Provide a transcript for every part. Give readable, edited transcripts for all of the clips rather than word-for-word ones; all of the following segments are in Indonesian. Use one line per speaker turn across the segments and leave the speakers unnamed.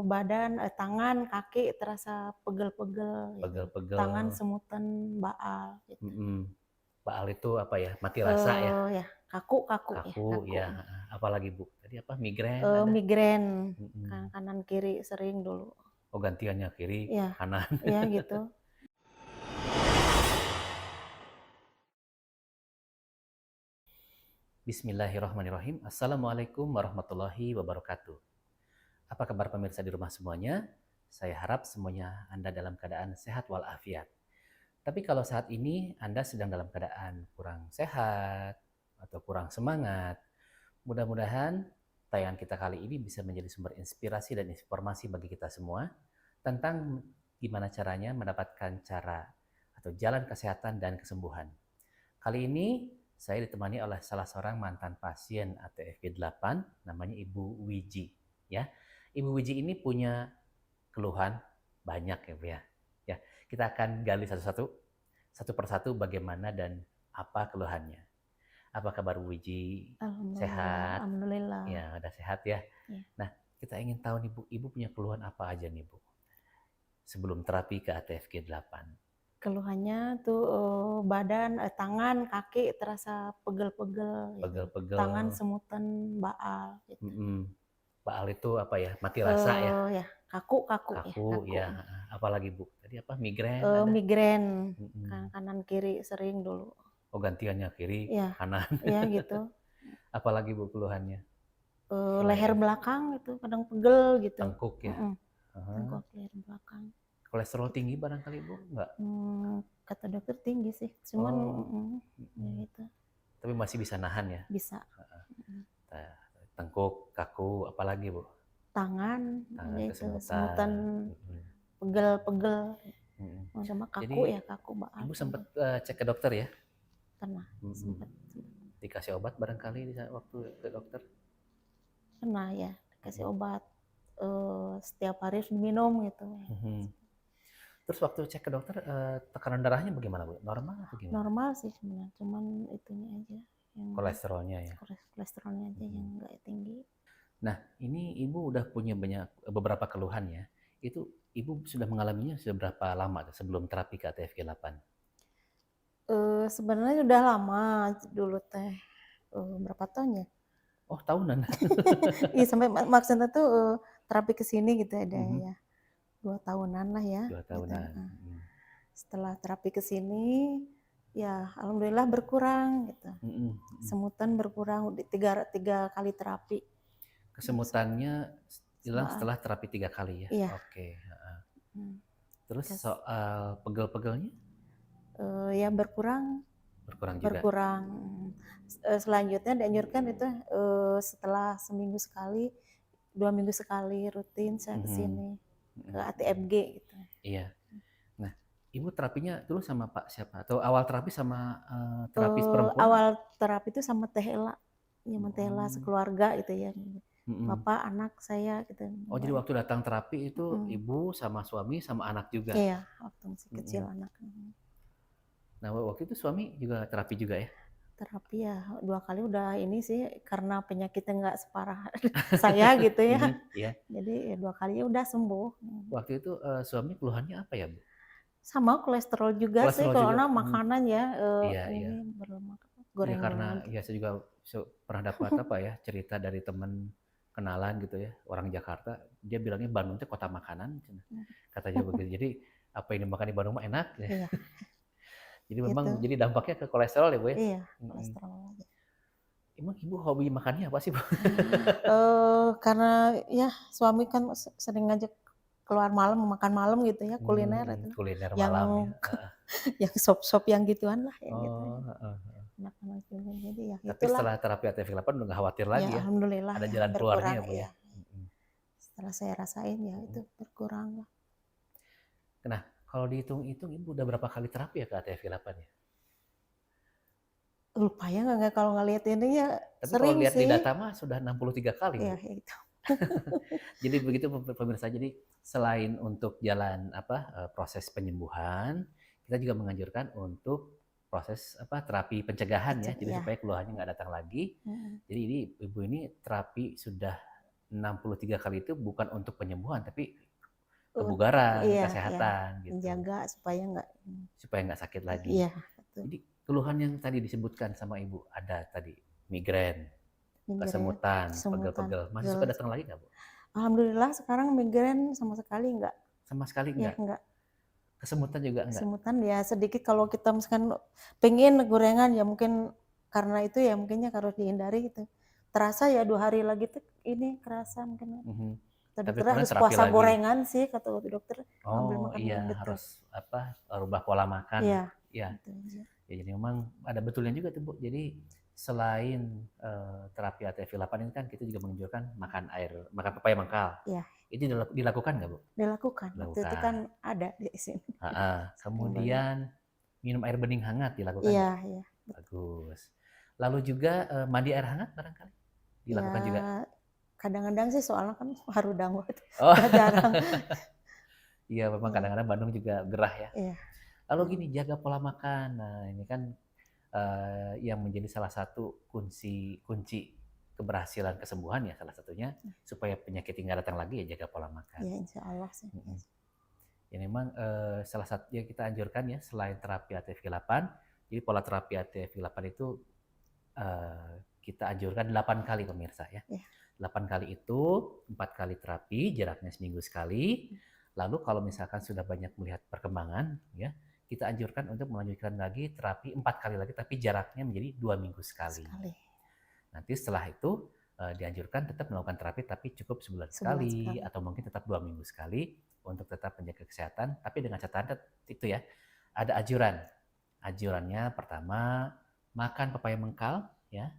badan, tangan, kaki terasa pegel-pegel gitu, tangan
Pegel-pegel.
semutan, baal gitu.
Baal itu apa ya, mati rasa ya?
Ya kaku ya,
Kaku
kaku.
ya, heeh. Apalagi Bu? Tadi apa, migrain ada?
Migrain,
Mhm.
kanan kiri sering dulu.
Oh gantiannya kiri,
Iya,
kanan.
iya gitu.
Bismillahirrahmanirrahim. Assalamualaikum warahmatullahi wabarakatuh. Apa kabar pemirsa di rumah semuanya? Saya harap semuanya Anda dalam keadaan sehat walafiat. Tapi kalau saat ini Anda sedang dalam keadaan kurang sehat atau kurang semangat, mudah-mudahan tayangan kita kali ini bisa menjadi sumber inspirasi dan informasi bagi kita semua tentang gimana caranya mendapatkan cara atau jalan kesehatan dan kesembuhan. Kali ini saya ditemani oleh salah seorang mantan pasien ATFG8, namanya Ibu Wiji. Ya, Ibu Wiji ini punya keluhan banyak ya Bu ya. Ya, kita akan gali satu-satu, satu persatu bagaimana dan apa keluhannya. Apa kabar Bu Wiji?
Alhamdulillah,
Sehat?
alhamdulillah.
Ya, udah sehat ya.
Ya.
Nah, kita ingin tahu nih Bu, Ibu punya keluhan apa aja nih Bu? Sebelum terapi ke ATFG8.
Keluhannya tuh badan, tangan, kaki terasa pegel-pegel gitu, tangan
Pegel-pegel.
semutan, baal gitu.
Baal itu apa ya, mati rasa ya?
Ya kaku ya,
Kaku
kaku.
ya, heeh. Apalagi Bu? Tadi apa, migrain ada?
Migrain,
Mhm.
kanan kiri sering dulu.
Oh gantiannya kiri,
Iya,
kanan.
iya gitu.
Apalagi Bu keluhannya?
Leher
Selain
belakang itu kadang pegel gitu.
tengkuk ya? Heeh.
Tengkuk leher belakang
Kolesterol
gitu.
tinggi barangkali Bu? Enggak?
Kata dokter tinggi sih, cuman
Oh,
ya
mhm.
gitu,
Tapi masih bisa nahan ya?
bisa.
Nah, tengkuk, kaku, apalagi Bu?
Tangan,
Tangan
ya itu semutan,
kesemutan. Mhm.
pegel-pegel,
Mhm.
sama kaku
Jadi
ya, kaku baal
Ibu
pegel.
sempat cek ke dokter ya?
Pernah,
Mhm.
sempat
Dikasih obat barangkali di saat waktu ke dokter?
pernah ya, dikasih
Mhm.
obat, setiap hari harus diminum gitu.
Mhm. Terus waktu cek ke dokter, tekanan darahnya bagaimana Bu? Normal atau gimana?
Normal sih sebenarnya, cuman itunya aja yang
Kolesterolnya ya?
kolesterolnya aja yang
Mhm.
nggak tinggi.
Nah, ini Ibu udah punya beberapa keluhan ya. Itu Ibu sudah mengalaminya sudah berapa lama sebelum terapi ke ATFG8?
Sebenarnya udah lama dulu teh, berapa tahun ya?
Oh, tahunan?
Iya sampai maksudnya tuh, terapi ke sini gitu ada
Mhm.
ya, 2 tahunan lah ya
2
gitu,
tahunan.
heeh.
Mhm.
Setelah terapi ke sini, ya alhamdulillah berkurang gitu,
Mhm mhm.
semutan berkurang di 3 kali terapi.
Kesemutannya hilang
Soal
setelah terapi 3 kali ya?
iya,
Oke, heeh.
mmm,
Terus
kas
soal pegel-pegelnya
ya berkurang
berkurang juga?
berkurang, selanjutnya dianjurkan itu, setelah seminggu sekali, 2 minggu sekali rutin saya ke
Mhm.
sini, ke
Mhm mhm.
ATMG gitu.
Iya. Nah, Ibu terapinya dulu sama Pak siapa? Atau awal terapi sama, terapis perempuan?
Awal terapi itu sama Teh Ela, nyaman Teh Ela
Oh.
sekeluarga gitu ya,
Mhm.
bapak, anak, saya gitu,
Oh, jadi waktu datang terapi itu
mhm,
Ibu sama suami sama anak juga?
iya, waktu masih kecil
Mhm.
anak,
Nah, waktu itu suami juga terapi juga ya?
terapi ya 2 kali udah ini sih, karena penyakitnya nggak separah saya gitu ya,
Mhm, iya.
jadi ya 2 kali ya udah sembuh.
Waktu itu, suami keluhannya apa ya, Bu?
Sama kolesterol juga sih
Kolesterol juga?
karena
Mhm.
makanan ya,
Iya iya.
ini berlemak,
Iya karena
gorengan
ya
gitu.
saya juga pernah dapat apa ya, cerita dari teman kenalan gitu ya, orang Jakarta, dia bilangnya Bandung teh kota makanan cenah. Katanya begitu. Jadi apa yang dimakan di Bandung mah enak ya.
Iya,
Jadi memang
itu,
jadi dampaknya ke kolesterol ya, Bu ya?
iya,
Mhm.
kolesterol aja.
Emang Ibu hobi makannya apa sih, Bu?
Karena ya suami kan sering ngajak keluar malam, makan malam gitu ya, kuliner itu.
Kuliner
Yang
malam ya, heeh.
yang sop-sop yang gituan lah, yang gitu.
Oh, heeh heeh.
Anak-anak juga jadi ya
Tapi
itulah.
setelah terapi ATV8 udah nggak khawatir
Ya
lagi ya?
alhamdulillah
Ada
ya
jalan keluarnya
berkurang
ya, Bu ya?
ya.
Mhm
Setelah saya rasain ya
mhm.
itu berkurang lah.
Nah, kalau dihitung-hitung Ibu udah berapa kali terapi ya ke ATV8 ya?
Lupa ya nggak kalau ngelihat ini ya
Tapi kalau
sering
lihat di
sih.
data mah sudah 63 kali,
Ya
Bu.
itu.
Jadi begitu pemirsa, jadi selain untuk jalan apa, proses penyembuhan, kita juga menganjurkan untuk proses apa, terapi pencegahan ya, jadi
Ya,
supaya keluhannya nggak datang lagi.
mhm.
Jadi ini Ibu ini terapi sudah 63 kali itu bukan untuk penyembuhan, tapi
Uh,
kebugaran,
iya, iya,
kesehatan gitu,
menjaga supaya nggak,
supaya nggak sakit lagi.
iya, betul.
Jadi keluhan yang tadi disebutkan sama Ibu, ada tadi migrain,
Migrain,
kesemutan,
kesemutan,
pegel-pegel, masih suka
pegel.
datang lagi nggak Bu?
Alhamdulillah sekarang migrain sama sekali nggak,
Sama sekali
ya
nggak?
nggak.
Kesemutan juga nggak?
Kesemutan ya sedikit kalau kita misalkan pengen gorengan ya mungkin karena itu ya mungkinnya harus dihindari gitu. Terasa ya 2 hari lagi tuh ini kerasa mungkin.
Mhm.
Kata
Tapi
dokter
kemudian
harus
terapi
puasa
lagi.
gorengan sih kata dokter, ambil
Oh
makan
iya,
betul.
harus apa, rubah pola makan.
Iya,
Ya,
itu aja.
ya jadi memang ada betulnya juga tuh Bu. Jadi selain terapi ATF8 ini kan kita juga menganjurkan makan pepaya mangkal.
Iya,
Itu dilakukan nggak Bu?
dilakukan. Waktu itu kan
Dilakukan.
ada di sini. Sering beli.
Kemudian minum air bening hangat dilakukan
Iya,
nggak?
iya.
Bagus. Lalu juga mandi air hangat barangkali dilakukan juga.
Ya kadang-kadang sih soalnya kan haru dangut.
Oh,
Jarang.
iya memang
Iya,
kadang-kadang Bandung juga gerah ya.
iya.
Lalu gini, jaga pola makan. Nah, ini kan yang menjadi salah satu kunci keberhasilan kesembuhan ya salah satunya supaya penyakit nggak datang lagi ya jaga pola makan.
Ya insya Allah sih.
Ya memang salah satu yang kita anjurkan ya selain terapi ATF8, jadi pola terapi ATF8 itu kita anjurkan 8 kali pemirsa ya. 8 kali itu 4 kali terapi jaraknya seminggu sekali. Lalu kalau misalkan sudah banyak melihat perkembangan ya kita anjurkan untuk melanjutkan lagi terapi 4 kali lagi tapi jaraknya menjadi 2 minggu sekali. Nanti setelah itu dianjurkan tetap melakukan terapi tapi cukup sebulan sekali atau mungkin tetap 2 minggu sekali untuk tetap menjaga kesehatan tapi dengan catatan itu ya ada ajurannya pertama makan pepaya mengkal ya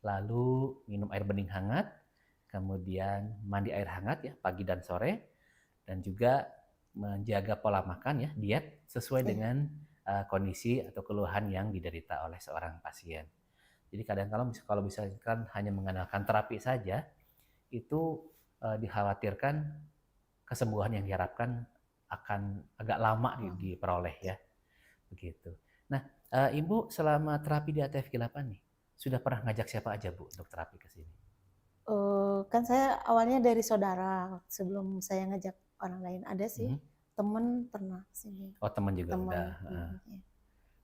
lalu minum air bening hangat kemudian mandi air hangat ya pagi dan sore dan juga menjaga pola makan ya diet sesuai dengan kondisi atau keluhan yang diderita oleh seorang pasien. Jadi kadang kalau misalkan hanya mengandalkan terapi saja itu dikhawatirkan kesembuhan yang diharapkan akan agak lama diperoleh ya. Begitu. Nah, Ibu selama terapi di ATF8 nih sudah pernah ngajak siapa aja Bu untuk terapi ke sini?
Kan saya awalnya dari saudara sebelum saya ngajak orang lain ada sih teman pernah sini.
Oh teman juga udah.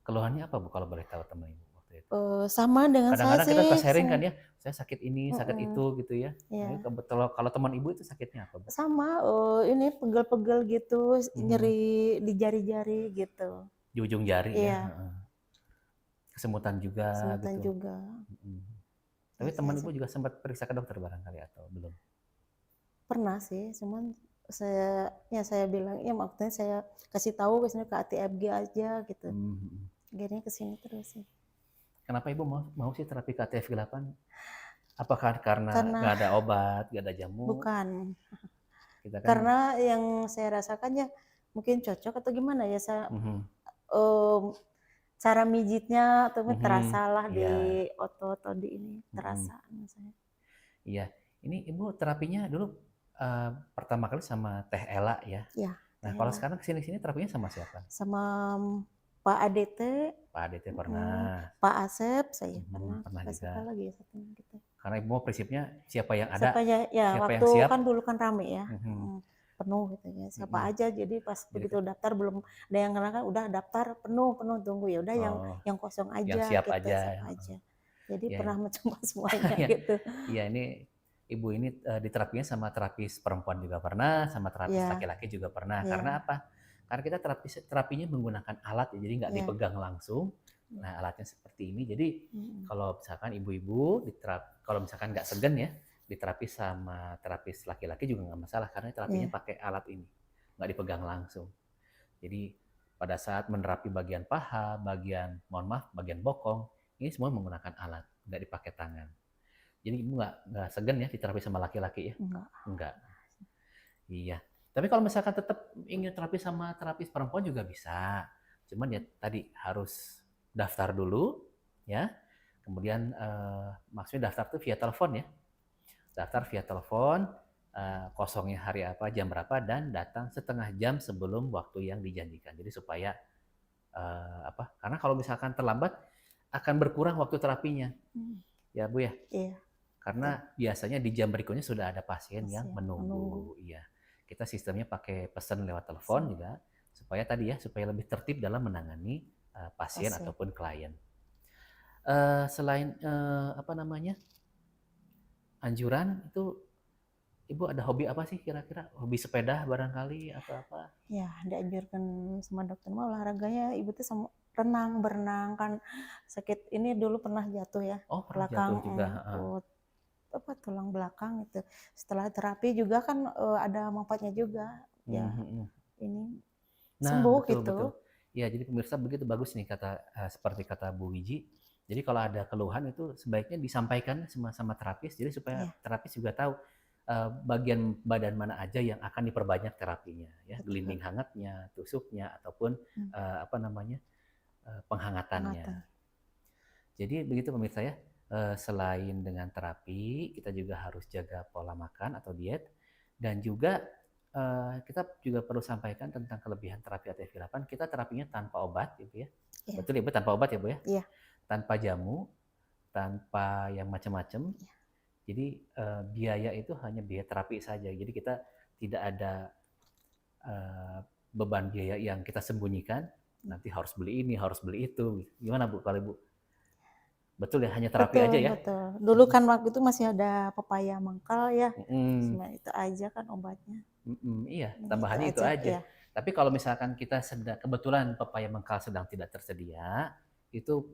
Keluhannya apa Bu kalau boleh tahu teman Ibu waktu itu?
Sama dengan saya
kadang-kadang
sih.
kita sharing kan ya, saya sakit ini, sakit itu gitu ya.
Iya.
Kalau teman Ibu itu sakitnya apa Bu?
Sama, ini pegel-pegel gitu, nyeri di jari-jari gitu.
Di ujung jari ya.
Iya.
Kesemutan juga
Kesemutan
gitu.
juga.
Tapi teman Ibu juga sempat periksa ke dokter barangkali atau belum?
Pernah sih, cuman saya bilang ya maksudnya saya kasih tahu ke sini ke ATFG aja gitu. Akhirnya ke sini terus sih.
Kenapa Ibu mau sih terapi ke ATF8? Apakah karena nggak ada obat, nggak ada jamu?
Bukan.
Kita kan,
karena yang saya rasakan ya mungkin cocok atau gimana ya saya cara mijitnya atau terasa lah di otot atau di ini terasa misalnya.
Iya, ini Ibu terapinya dulu pertama kali sama Teh Ela ya.
Iya.
Nah kalau sekarang kesini terapinya sama siapa?
Sama Pak ADT.
Pak ADT pernah.
Pak Asep saya pernah.
Pernah juga.
Siapa lagi ya satunya gitu.
Karena Ibu prinsipnya siapa yang ada,
ya,
siapa
waktu
yang siap.
Kan dulu kan rame ya. Penuh gitu ya. Siapa aja jadi pas begitu daftar belum ada yang kenal kan udah daftar penuh tunggu ya udah yang kosong aja
yang siap
gitu,
aja.
Jadi pernah mencoba semuanya gitu.
Iya ini Ibu ini diterapinya sama terapis perempuan juga pernah, sama terapis laki-laki juga pernah. Karena apa? Karena kita terapinya menggunakan alat ya, jadi nggak dipegang langsung. Nah alatnya seperti ini. Jadi kalau misalkan ibu-ibu kalau misalkan nggak segan ya, diterapi sama terapis laki-laki juga nggak masalah karena terapinya pakai alat ini, nggak dipegang langsung. Jadi pada saat menerapi bagian paha, bagian bokong, ini semua menggunakan alat, nggak dipakai tangan. Jadi ibu nggak segan ya diterapi sama laki-laki ya? Enggak. Iya. Tapi kalau misalkan tetap ingin terapi sama terapis perempuan juga bisa. Cuman ya tadi harus daftar dulu ya. Kemudian maksudnya daftar tuh via telepon ya. Daftar via telepon, kosongnya hari apa, jam berapa, dan datang setengah jam sebelum waktu yang dijanjikan. Jadi supaya karena kalau misalkan terlambat akan berkurang waktu terapinya. Ya Bu ya?
Iya.
Karena biasanya di jam berikutnya sudah ada pasien yang
menunggu.
menunggu. Iya. Kita sistemnya pakai pesan lewat telepon juga supaya tadi ya, supaya lebih tertib dalam menangani pasien ataupun klien. Selain apa namanya? Anjuran itu Ibu ada hobi apa sih kira-kira? Hobi sepeda barangkali atau apa?
Ya, dianjurkan sama dokter mah olahraganya Ibu tuh sama renang, berenang kan sakit ini dulu pernah jatuh ya.
Oh, pernah jatuh
Belakang
juga.
apa tulang belakang itu. Setelah terapi juga kan ada manfaatnya juga. Ya, ini
Nah,
sembuh
betul
gitu.
betul. Ya, jadi pemirsa begitu bagus nih seperti kata Bu Wiji. Jadi kalau ada keluhan itu sebaiknya disampaikan sama terapis, jadi supaya terapis juga tahu bagian badan mana aja yang akan diperbanyak terapinya, ya, gelinding hangatnya, tusuknya, ataupun apa namanya penghangatannya. Jadi begitu pemirsa ya. Selain dengan terapi, kita juga harus jaga pola makan atau diet, dan juga kita juga perlu sampaikan tentang kelebihan terapi ATV8. Kita terapinya tanpa obat, Ibu ya. Betul ya, Bu? Tanpa obat ya, Bu ya?
Iya.
Tanpa jamu, tanpa yang macam-macam. Jadi biaya itu hanya biaya terapi saja. Jadi kita tidak ada beban biaya yang kita sembunyikan. Nanti harus beli ini, harus beli itu. Gimana Bu kalau Ibu? Betul ya, hanya terapi aja ya?
Betul. Dulu kan waktu itu masih ada pepaya mangkal ya. Cuma itu aja kan obatnya.
Iya, tambahannya itu aja. Tapi kalau misalkan kita kebetulan pepaya mangkal sedang tidak tersedia, itu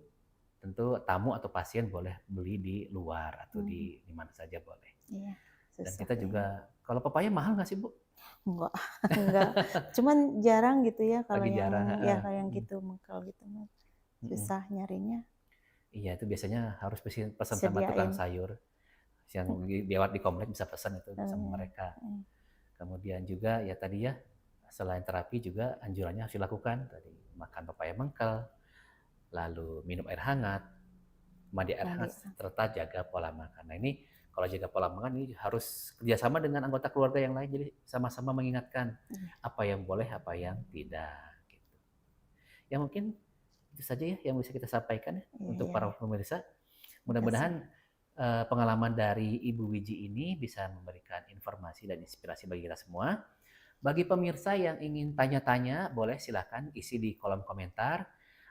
tentu tamu atau pasien boleh beli di luar atau di mana saja boleh.
Iya.
Dan kita juga, kalau pepaya mahal nggak sih Bu?
Enggak, enggak. Cuman jarang gitu ya kalau
Lagi jarang,
kayak yang gitu mangkal gitu mah. Susah nyarinya.
Iya, itu biasanya harus pesan sama tukang sayur. Yang lewat di komplek bisa pesan itu sama mereka. Kemudian juga ya tadi ya, selain terapi juga anjurannya harus dilakukan. Tadi makan pepaya mangkal, lalu minum air hangat, mandi air hangat, serta jaga pola makan. Nah ini kalau jaga pola makan ini harus kerjasama dengan anggota keluarga yang lain, jadi sama-sama mengingatkan apa yang boleh, apa yang tidak. Gitu. Ya mungkin itu saja ya yang bisa kita sampaikan ya untuk para pemirsa. Mudah-mudahan pengalaman dari Ibu Wiji ini bisa memberikan informasi dan inspirasi bagi kita semua. Bagi pemirsa yang ingin tanya-tanya, boleh silakan isi di kolom komentar,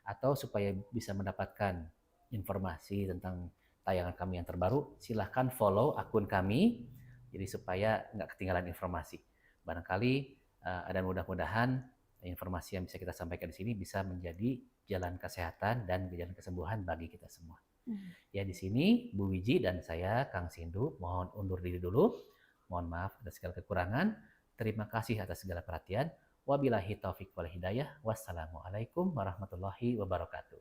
atau supaya bisa mendapatkan informasi tentang tayangan kami yang terbaru, silahkan follow akun kami, jadi supaya nggak ketinggalan informasi. Barangkali dan mudah-mudahan informasi yang bisa kita sampaikan di sini bisa menjadi jalan kesehatan dan jalan kesembuhan bagi kita semua. Ya di sini Bu Wiji dan saya Kang Sindu mohon undur diri dulu. Mohon maaf atas segala kekurangan. Terima kasih atas segala perhatian. Wabillahi taufik wal hidayah. Wassalamualaikum warahmatullahi wabarakatuh.